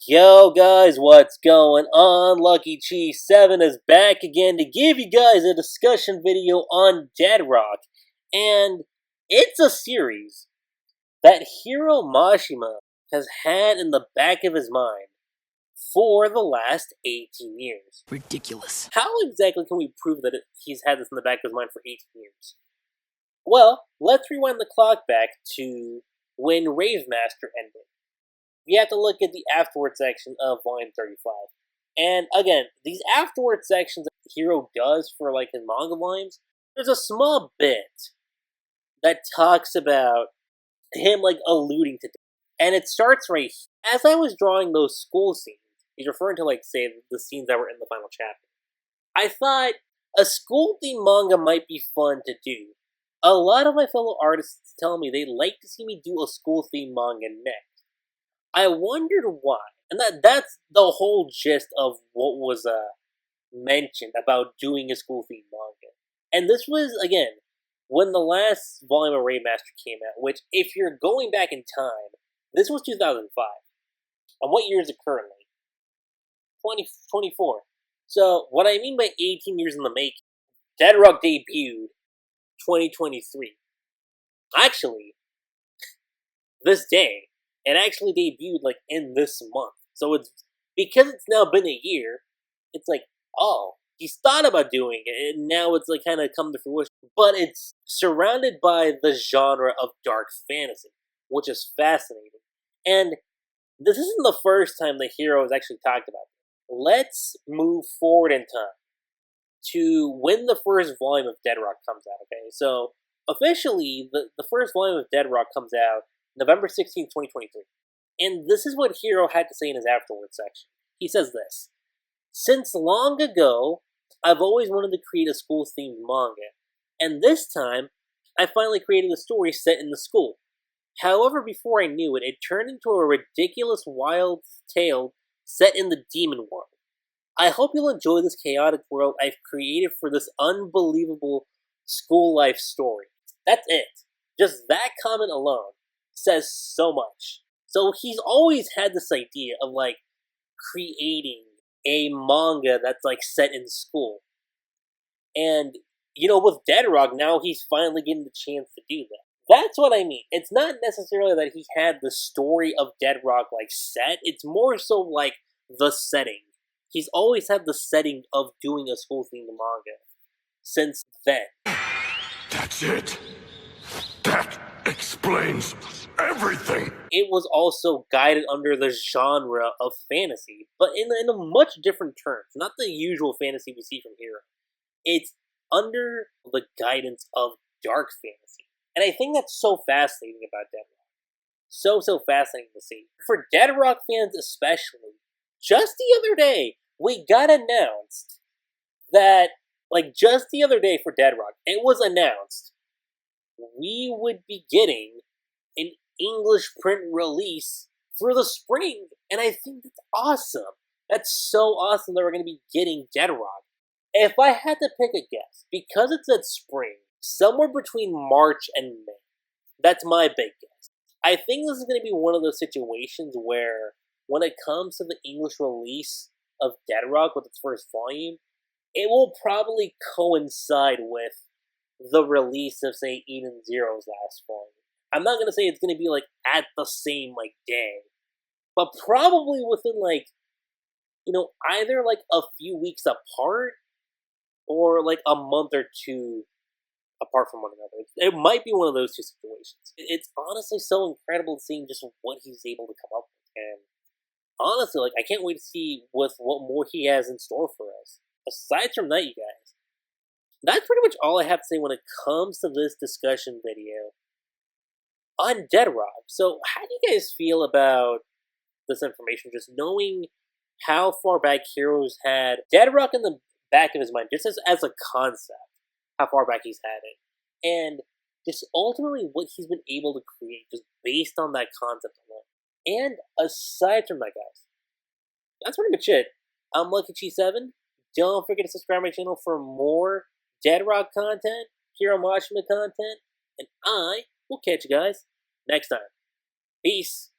Yo guys, what's going on? Lucky Cheese 7 is back again to give you guys a discussion video on Dead Rock. And it's a series that Hiro Mashima has had in the back of his mind for the last 18 years. Ridiculous. How exactly can we prove that he's had this in the back of his mind for 18 years? Well, let's rewind the clock back to when Rave Master ended. You have to look at the afterward section of volume 35. And again, these afterward sections that Hiro does for like his manga volumes, there's a small bit that talks about him like alluding to death. And it starts right here. As I was drawing those school scenes, he's referring to like say the scenes that were in the final chapter. I thought a school themed manga might be fun to do. A lot of my fellow artists tell me they'd like to see me do a school themed manga next. I wondered why, and that's the whole gist of what was mentioned about doing a school-themed manga. And this was, again, when the last volume of Rave Master came out, which, if you're going back in time, this was 2005. And what year is it currently? 2024. So, what I mean by 18 years in the making, Dead Rock debuted 2023. Actually, this day, it actually debuted like in this month. So it's because it's now been a year, it's like, oh, he's thought about doing it, and now it's like kind of come to fruition. But it's surrounded by the genre of dark fantasy, which is fascinating. And this isn't the first time the Hiro has actually talked about it. Let's move forward in time to when the first volume of Dead Rock comes out, okay? So officially, the first volume of Dead Rock comes out November 16, 2023. And this is what Hiro had to say in his afterward section. He says this: "Since long ago, I've always wanted to create a school-themed manga. And this time, I finally created a story set in the school. However, before I knew it, it turned into a ridiculous wild tale set in the demon world. I hope you'll enjoy this chaotic world I've created for this unbelievable school life story." That's it. Just that comment alone says so much. So he's always had this idea of like creating a manga that's like set in school. And you know, with Dead Rock now he's finally getting the chance to do that. That's what I mean. It's not necessarily that he had the story of Dead Rock like set, it's more so like the setting. He's always had the setting of doing a school themed manga since then. That's it. That explains everything. It was also guided under the genre of fantasy, but in a much different terms. Not the usual fantasy we see from Hiro. It's under the guidance of dark fantasy. And I think that's so fascinating about Dead Rock. So fascinating to see. For Dead Rock fans especially, just the other day, we got announced that, like just the other day for Dead Rock, it was announced we would be getting an English print release for the spring. And I think that's awesome. That's so awesome that we're going to be getting Dead Rock. If I had to pick a guess, because it's at spring, somewhere between March and May, that's my big guess. I think this is going to be one of those situations where when it comes to the English release of Dead Rock with its first volume, it will probably coincide with the release of, say, Eden Zero's last volume. I'm not going to say it's going to be, like, at the same, like, day. But probably within, like, you know, either, like, a few weeks apart or, like, a month or two apart from one another. It might be one of those two situations. It's honestly so incredible seeing just what he's able to come up with. And honestly, like, I can't wait to see what more he has in store for us. Aside from that, you guys, that's pretty much all I have to say when it comes to this discussion video on Dead Rock. So how do you guys feel about this information? Just knowing how far back Hiro's had Dead Rock in the back of his mind, just as a concept, how far back he's had it. And just ultimately what he's been able to create just based on that concept alone. And aside from that, guys, that's pretty much it. I'm Lucky Cheese 7. Don't forget to subscribe to my channel for more Dead Rock content, Hiro Mashima content, and I will catch you guys next time. Peace.